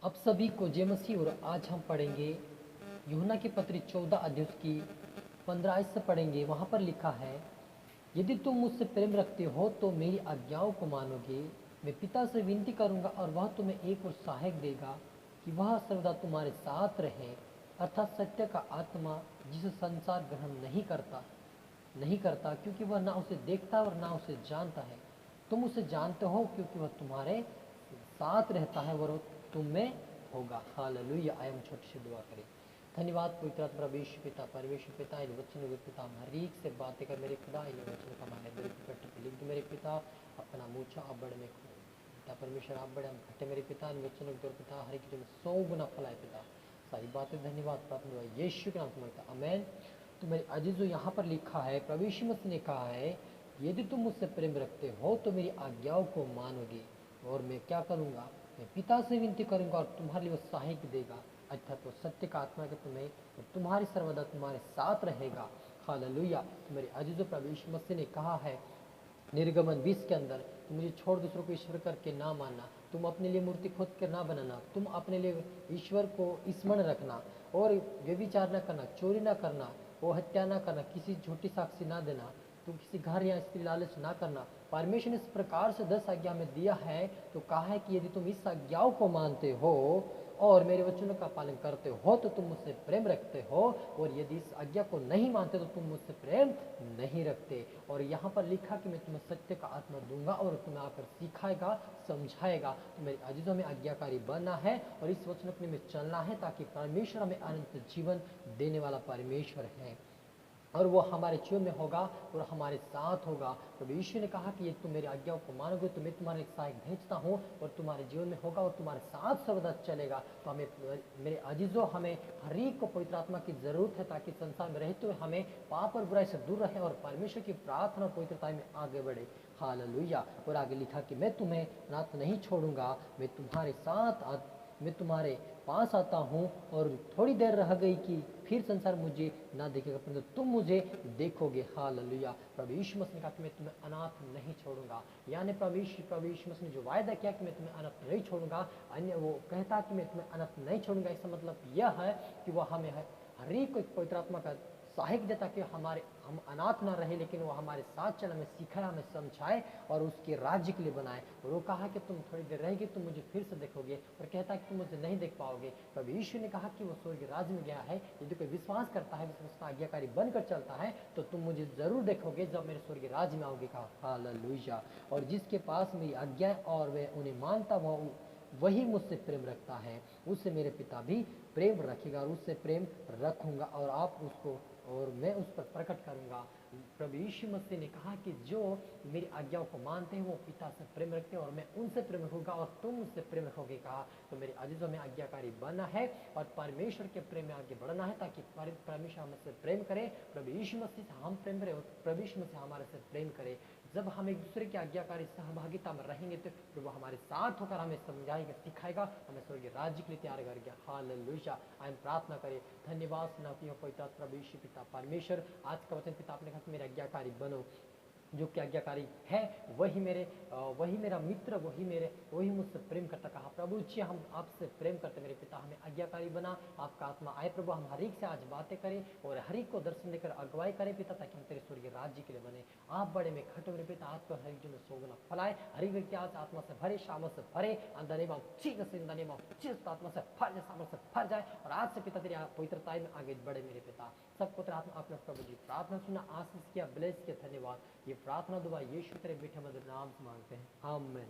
आप सभी को जय मसीह। और आज हम पढ़ेंगे यूहन्ना की पत्री 14 अध्याय की 15 से पढ़ेंगे। वहाँ पर लिखा है, यदि तुम मुझसे प्रेम रखते हो तो मेरी आज्ञाओं को मानोगे। मैं पिता से विनती करूंगा और वह तुम्हें एक और सहायक देगा कि वह सर्वदा तुम्हारे साथ रहे, अर्थात सत्य का आत्मा, जिसे संसार ग्रहण नहीं करता क्योंकि वह ना उसे देखता और ना उसे जानता है। तुम उसे जानते हो क्योंकि वह तुम्हारे साथ रहता है और तुम में होगा। हालेलुया। आइए हम छोटी सी दुआ करें। धन्यवाद पवित्र आत्मा परमेश्वर पिता, परमेश्वर पिता, इन वचनों के पिता, हम हर एक से बातें कर मेरे खुदा, इन वचनों का हमारे दिल की पट्टी पे लिख दो मेरे पिता। अपना मूछा आप बड़े में पिता परमेश्वर, आप बड़े हम घटे मेरे पिता। इन वचनों के पिता हर एक में 100 गुना फलाए पिता। सारी बातें धन्यवाद प्राप्त हुआ यीशु के नाम से मांगता, आमीन। तो मेरे अजीजो, यहाँ पर लिखा है, प्रभु यीशु मसीह ने कहा है, यदि तुम मुझसे प्रेम रखते हो तो मेरी आज्ञाओं को मानोगे। और मैं क्या करूँगा? मैं पिता से विनती करूंगा और तुम्हारे लिए वो सहायक देगा, अर्थात वो सत्य का आत्मा के तुम्हें और तुम्हारी सर्वदा तुम्हारे साथ रहेगा। हालेलुया। तो मेरे अजीजो, प्रभु यीशु मसीह ने कहा है निर्गमन 20 के अंदर, तुम मुझे छोड़ दूसरों को ईश्वर करके ना मानना, तुम अपने लिए मूर्ति खोद कर ना बनाना, तुम अपने लिए ईश्वर को स्मरण रखना, और व्यभिचार ना करना, चोरी ना करना, वो हत्या ना करना, किसी झूठी साक्षी ना देना, तुम किसी घर या स्त्री लालच ना करना। परमेश्वर ने इस प्रकार से 10 आज्ञा में दिया है। तो कहा है कि यदि तुम इस आज्ञाओं को मानते हो और मेरे वचनों का पालन करते हो तो तुम मुझसे प्रेम रखते हो, और यदि इस आज्ञा को नहीं मानते तो तुम मुझसे प्रेम नहीं रखते। और यहाँ पर लिखा कि मैं तुम्हें सत्य का आत्मा दूंगा और तुम्हें आकर सिखाएगा, समझाएगा। तो मेरे अजीजों, हमें आज्ञाकारी बनना है और इस वचनों में चलना है, ताकि परमेश्वर हमें अनंत जीवन देने वाला परमेश्वर है और वो हमारे जीवन में होगा और हमारे साथ होगा। तो यीशु ने कहा कि ये तुम मेरी आज्ञाओं को मानोगे तो मैं तुम्हारे एक सहायक भेजता हूँ और तुम्हारे जीवन में होगा और तुम्हारे साथ सर्वदा चलेगा। तो हमें, मेरे अजीजों, हमें हर एक को पवित्र आत्मा की जरूरत है, ताकि संसार में रहते हुए हमें पाप और बुराई से दूर रहे और परमेश्वर की प्रार्थना और पवित्रता में आगे बढ़े। हालेलुया। और आगे लिखा कि मैं तुम्हें अनाथ नहीं छोड़ूंगा, मैं तुम्हारे पास आता हूँ। और थोड़ी देर रह गई कि फिर संसार मुझे ना देखेगा, परंतु तुम मुझे देखोगे। हालेलुया। प्रभु यीशु मसीह ने कहा कि मैं तुम्हें अनाथ नहीं छोड़ूंगा, यानी प्रभु यीशु मसीह ने जो वायदा किया कि मैं तुम्हें अनाथ नहीं छोड़ूंगा, अन्य वो कहता कि मैं तुम्हें अनाथ नहीं छोड़ूंगा, इसका मतलब यह है कि वह हमें हर एक को एक पवित्र आत्मा का सहायक देता कि हम अनाथ ना रहे, लेकिन वो हमारे साथ चले, हमें सिखाए, हमें समझाए और उसके राज्य के लिए बनाए। और वो कहा कि तुम थोड़ी देर रहेगी, तुम मुझे फिर से देखोगे, और कहता कि तुम मुझे नहीं देख पाओगे। प्रभु यीशु ने कहा कि वो स्वर्ग राज्य में गया है, यदि कोई विश्वास करता है, विश्वास का आज्ञाकारी बनकर चलता है, तो तुम मुझे जरूर देखोगे जब मेरे स्वर्ग राज्य में आओगे। कहा हालेलुया। और जिसके पास मेरी आज्ञा और वह उन्हें मानता, वही मुझसे प्रेम रखता है, उससे मेरे पिता भी प्रेम रखेगा और उससे प्रेम रखूंगा और आप उसको और मैं उस पर प्रकट करूंगा। प्रभु यीशु मसीह ने कहा कि जो मेरी आज्ञाओं को मानते हैं वो पिता से प्रेम रखते हैं और मैं उनसे प्रेम रखूंगा और तुम मुझसे प्रेम रखोगे। कहा तो मेरे अजीजों, में आज्ञाकारी बनना है और परमेश्वर के प्रेम में आगे बढ़ना है, ताकि परमेश्वर हमसे प्रेम करे, प्रभु यीशु मसीह से हम प्रेम करें और प्रभु यीशु मसीह हमारे से प्रेम करे। जब हम एक दूसरे की आज्ञाकारी सहभागिता में रहेंगे तो प्रभु हमारे साथ होकर हमें समझाएगा, सिखाएगा, हमें स्वर्गीय राज्य के लिए तैयार करेगा। हालेलुया। हम प्रार्थना करें। धन्यवाद सुनाती हो पवित्र प्रभु यीशु पिता परमेश्वर, आज का वचन पिता आपने कहा कि मेरे आज्ञाकारी बनो। जो कि आज्ञाकारी है वही मेरा मित्र, वही मुझसे प्रेम करता। कहा प्रभु जी हम आपसे प्रेम करते मेरे पिता, हमें आज्ञाकारी बना। आपका आत्मा आए प्रभु, हम हर एक से आज बातें करें और हर एक को दर्शन देकर अगुवाई करें पिता, ताकि हम तेरे स्वर्गीय राज्य के लिए बने। आप बड़े में खटो मेरे पिता, आज को हर एक जो में 100 गुना फलाए, हर एक व्यक्ति आज आत्मा से भरे, शाम से भरे, अंदर आत्मा से भर जाए, सामर्थ से भर जाए और आज से पिता तेरी पवित्रता में आगे बढ़े मेरे पिता। सबको तेरा आत्मा अपने प्रभु जी प्रार्थना सुना, आशीष किया, ब्लेस किया। धन्यवाद। ये प्रार्थना दुआ यीशु तेरे बेटे मधुर नाम से मांगते हैं, आमीन।